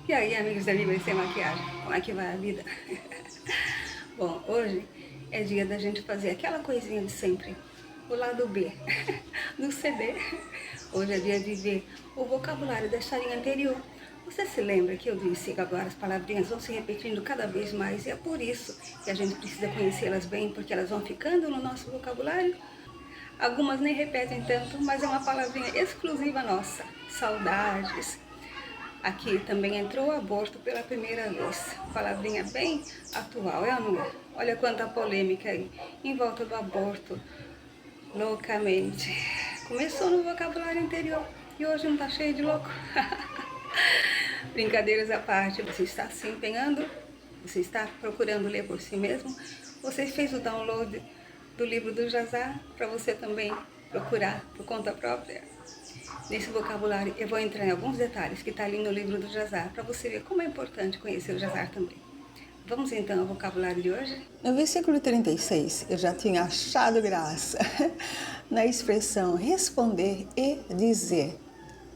E aí, amigos da Bíblia Sem Maquiagem, como é que vai a vida? Bom, hoje é dia da gente fazer aquela coisinha de sempre, o lado B do CD. Hoje é dia de ver o vocabulário da historinha anterior. Você se lembra que eu disse que agora as palavrinhas vão se repetindo cada vez mais e é por isso que a gente precisa conhecê-las bem, porque elas vão ficando no nosso vocabulário? Algumas nem repetem tanto, mas é uma palavrinha exclusiva nossa. Saudades. Aqui também entrou o aborto pela primeira vez. Palavrinha bem atual, é ou não é? Olha quanta polêmica aí em volta do aborto. Loucamente. Começou no vocabulário anterior e hoje não tá cheio de louco? Brincadeiras à parte, você está se empenhando? Você está procurando ler por si mesmo? Você fez o download do livro do Jazar para você também procurar por conta própria? Nesse vocabulário eu vou entrar em alguns detalhes que está ali no livro do Jazar, para você ver como é importante conhecer o Jazar também. Vamos então ao vocabulário de hoje? No versículo 36, eu já tinha achado graça na expressão responder e dizer.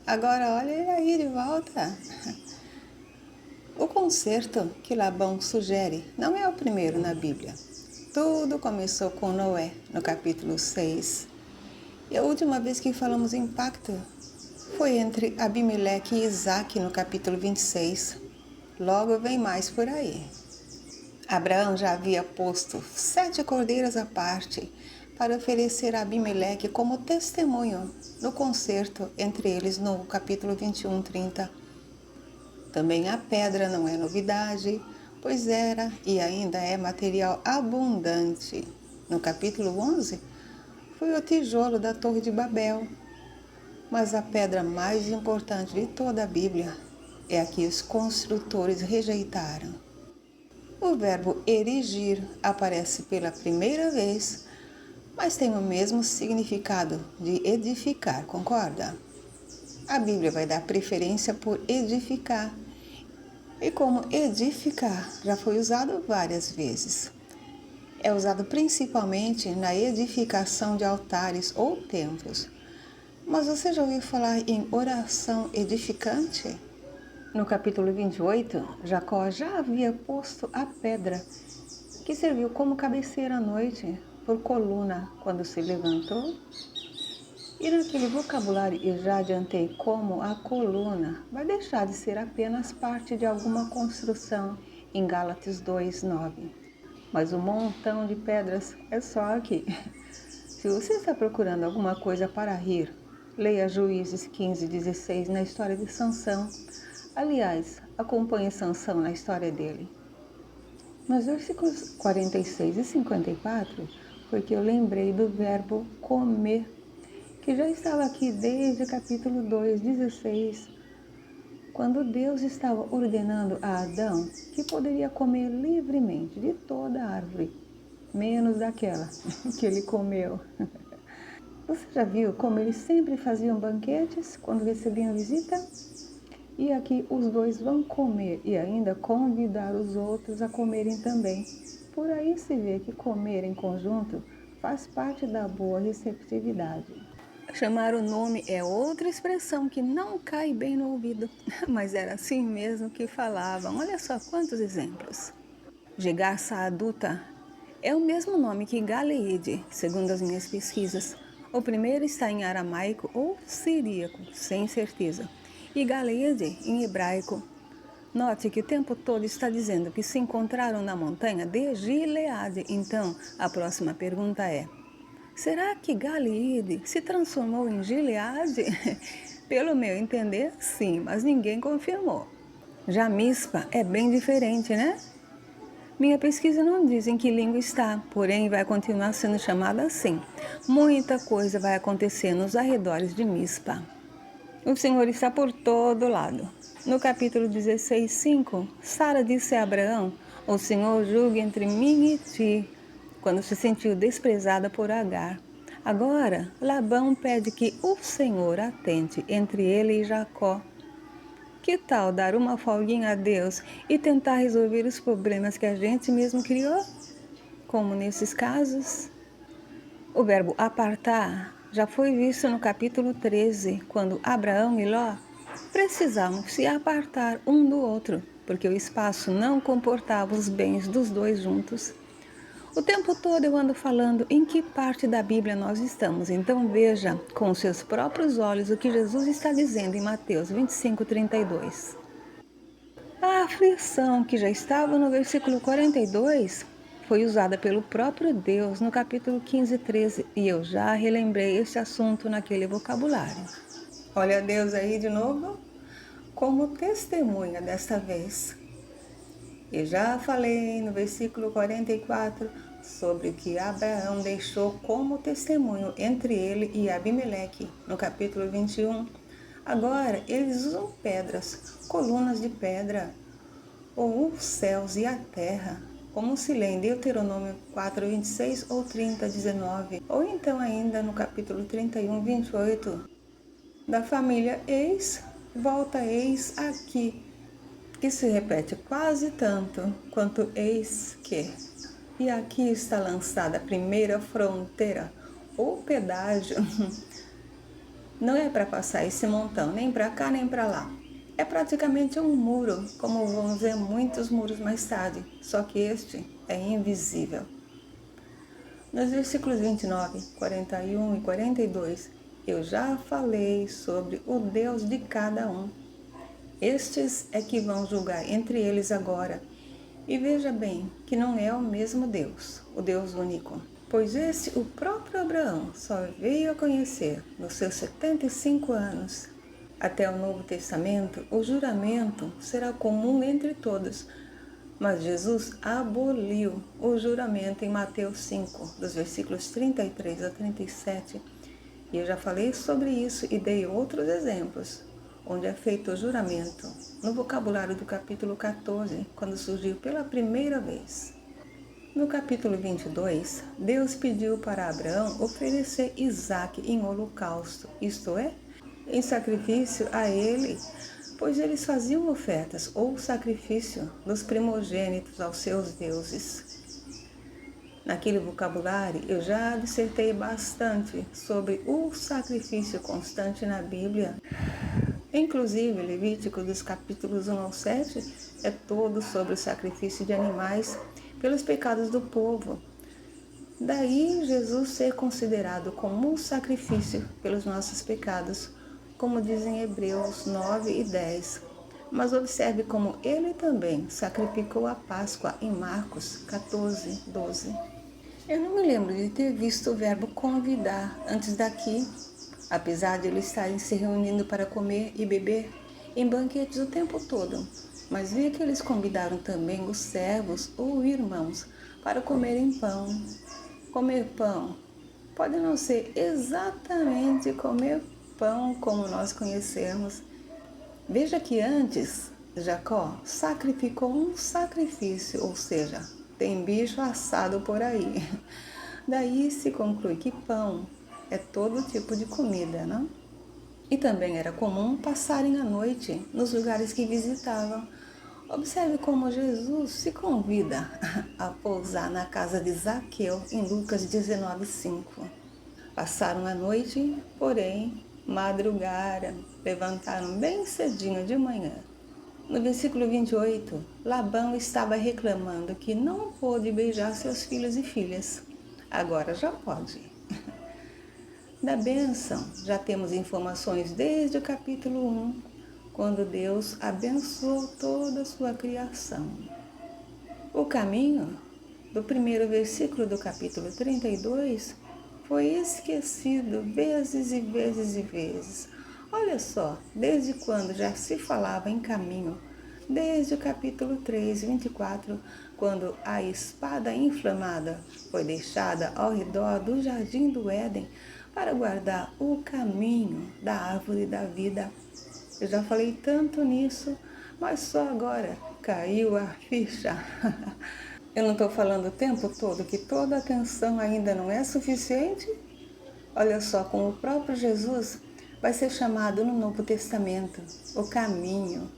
Agora olha ele aí de volta. O concerto que Labão sugere não é o primeiro na Bíblia. Tudo começou com Noé, no capítulo 6. E a última vez que falamos em pacto foi entre Abimeleque e Isaac, no capítulo 26. Logo vem mais por aí. Abraão já havia posto 7 cordeiras à parte para oferecer a Abimeleque como testemunho no concerto entre eles no capítulo 21, 30. Também a pedra não é novidade, pois era e ainda é material abundante. No capítulo 11, foi o tijolo da Torre de Babel. Mas a pedra mais importante de toda a Bíblia é a que os construtores rejeitaram. O verbo erigir aparece pela primeira vez, mas tem o mesmo significado de edificar, concorda? A Bíblia vai dar preferência por edificar. E como edificar já foi usado várias vezes. É usado principalmente na edificação de altares ou templos. Mas você já ouviu falar em oração edificante? No capítulo 28, Jacó já havia posto a pedra que serviu como cabeceira à noite por coluna quando se levantou. E naquele vocabulário eu já adiantei como a coluna vai deixar de ser apenas parte de alguma construção em Gálatas 2:9. Mas o montão de pedras é só aqui. Se você está procurando alguma coisa para rir, leia Juízes 15:16 na história de Sansão. Aliás, acompanhe Sansão na história dele. Nos versículos 46 e 54, foi que eu lembrei do verbo comer, que já estava aqui desde o capítulo 2:16, quando Deus estava ordenando a Adão que poderia comer livremente de toda a árvore, menos daquela que ele comeu. Você já viu como eles sempre faziam banquetes quando recebiam visita? E aqui os dois vão comer e ainda convidar os outros a comerem também. Por aí se vê que comer em conjunto faz parte da boa receptividade. Chamar o nome é outra expressão que não cai bem no ouvido, mas era assim mesmo que falavam. Olha só quantos exemplos. Gegarça adulta é o mesmo nome que Galeide, segundo as minhas pesquisas. O primeiro está em aramaico ou siríaco, sem certeza, e Galeide em hebraico. Note que o tempo todo está dizendo que se encontraram na montanha de Gileade. Então, a próxima pergunta é: será que Galeade se transformou em Gileade? Pelo meu entender, sim, mas ninguém confirmou. Já Mispa é bem diferente, né? Minha pesquisa não diz em que língua está, porém vai continuar sendo chamada assim. Muita coisa vai acontecer nos arredores de Mispa. O Senhor está por todo lado. No capítulo 16, 5, Sara disse a Abraão: o Senhor julgue entre mim e ti, quando se sentiu desprezada por Agar. Agora, Labão pede que o Senhor atente entre ele e Jacó. Que tal dar uma folguinha a Deus e tentar resolver os problemas que a gente mesmo criou? Como nesses casos? O verbo apartar já foi visto no capítulo 13, quando Abraão e Ló precisavam se apartar um do outro, porque o espaço não comportava os bens dos dois juntos. O tempo todo eu ando falando em que parte da Bíblia nós estamos, então veja com seus próprios olhos o que Jesus está dizendo em Mateus 25:32. A aflição que já estava no versículo 42 foi usada pelo próprio Deus no capítulo 15:13 e eu já relembrei esse assunto naquele vocabulário. Olha Deus aí de novo, como testemunha desta vez. E já falei no versículo 44 sobre o que Abraão deixou como testemunho entre ele e Abimeleque, no capítulo 21. Agora eles usam pedras, colunas de pedra, ou os céus e a terra, como se lê em Deuteronômio 4:26 ou 30:19, ou então ainda no capítulo 31:28, da família eis, volta eis aqui, que se repete quase tanto quanto eis que. E aqui está lançada a primeira fronteira, ou pedágio. Não é para passar esse montão, nem para cá nem para lá. É praticamente um muro, como vamos ver muitos muros mais tarde, só que este é invisível. Nos versículos 29, 41 e 42, eu já falei sobre o Deus de cada um. Estes é que vão julgar entre eles agora. E veja bem que não é o mesmo Deus, o Deus único, pois esse o próprio Abraão só veio a conhecer nos seus 75 anos. Até o Novo Testamento, o juramento será comum entre todos, mas Jesus aboliu o juramento em Mateus 5, dos versículos 33 a 37. E eu já falei sobre isso e dei outros exemplos, onde é feito o juramento, no vocabulário do capítulo 14, quando surgiu pela primeira vez. No capítulo 22, Deus pediu para Abraão oferecer Isaque em holocausto, isto é, em sacrifício a ele, pois eles faziam ofertas ou sacrifício dos primogênitos aos seus deuses. Naquele vocabulário, eu já dissertei bastante sobre o sacrifício constante na Bíblia. Inclusive, Levítico, dos capítulos 1 ao 7, é todo sobre o sacrifício de animais pelos pecados do povo. Daí, Jesus ser considerado como um sacrifício pelos nossos pecados, como dizem Hebreus 9 e 10. Mas observe como ele também sacrificou a Páscoa em Marcos 14, 12. Eu não me lembro de ter visto o verbo convidar antes daqui, apesar de eles estarem se reunindo para comer e beber em banquetes o tempo todo. Mas vi que eles convidaram também os servos ou irmãos para comerem pão. Comer pão pode não ser exatamente comer pão como nós conhecemos. Veja que antes Jacó sacrificou um sacrifício, ou seja, tem bicho assado por aí. Daí se conclui que pão é todo tipo de comida, não? E também era comum passarem a noite nos lugares que visitavam. Observe como Jesus se convida a pousar na casa de Zaqueu em Lucas 19:5. Passaram a noite, porém madrugaram, levantaram bem cedinho de manhã. No versículo 28, Labão estava reclamando que não pôde beijar seus filhos e filhas. Agora já pode. Da bênção, já temos informações desde o capítulo 1, quando Deus abençoou toda a sua criação. O caminho do primeiro versículo do capítulo 32 foi esquecido vezes e vezes e vezes. Olha só, desde quando já se falava em caminho, desde o capítulo 3, 24, quando a espada inflamada foi deixada ao redor do jardim do Éden para guardar o caminho da árvore da vida. Eu já falei tanto nisso, mas só agora caiu a ficha. Eu não estou falando o tempo todo que toda atenção ainda não é suficiente? Olha só, como o próprio Jesus vai ser chamado no Novo Testamento, o caminho.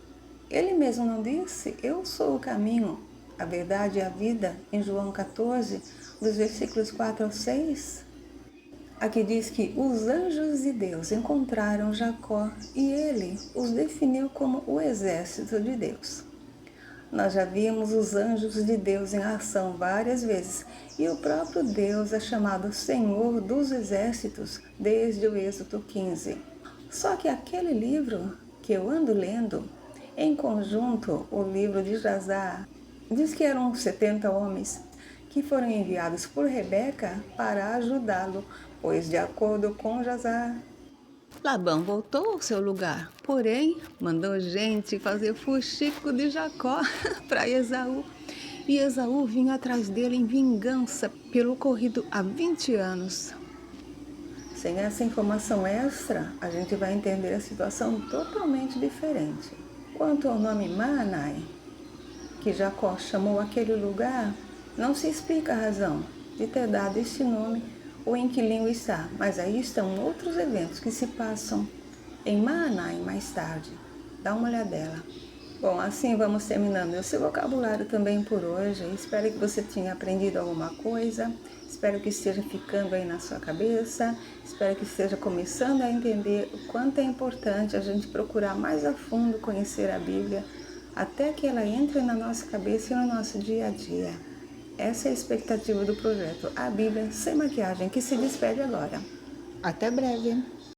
Ele mesmo não disse, eu sou o caminho, a verdade e a vida, em João 14, dos versículos 4 ao 6? Aqui diz que os anjos de Deus encontraram Jacó e ele os definiu como o exército de Deus. Nós já vimos os anjos de Deus em ação várias vezes e o próprio Deus é chamado Senhor dos Exércitos desde o Êxodo 15. Só que aquele livro que eu ando lendo, em conjunto o livro de Jazar, diz que eram 70 homens que foram enviados por Rebeca para ajudá-lo, pois de acordo com Jazar, Labão voltou ao seu lugar, porém mandou gente fazer fuxico de Jacó para Esaú. E Esaú vinha atrás dele em vingança pelo ocorrido há 20 anos. Sem essa informação extra, a gente vai entender a situação totalmente diferente. Quanto ao nome Maanai, que Jacó chamou aquele lugar, não se explica a razão de ter dado este nome ou em que língua está, mas aí estão outros eventos que se passam em Maanai mais tarde. Dá uma olhadela. Bom, assim vamos terminando esse vocabulário também por hoje. Espero que você tenha aprendido alguma coisa. Espero que esteja ficando aí na sua cabeça. Espero que esteja começando a entender o quanto é importante a gente procurar mais a fundo conhecer a Bíblia, até que ela entre na nossa cabeça e no nosso dia a dia. Essa é a expectativa do projeto A Bíblia Sem Maquiagem, que se despede agora. Até breve!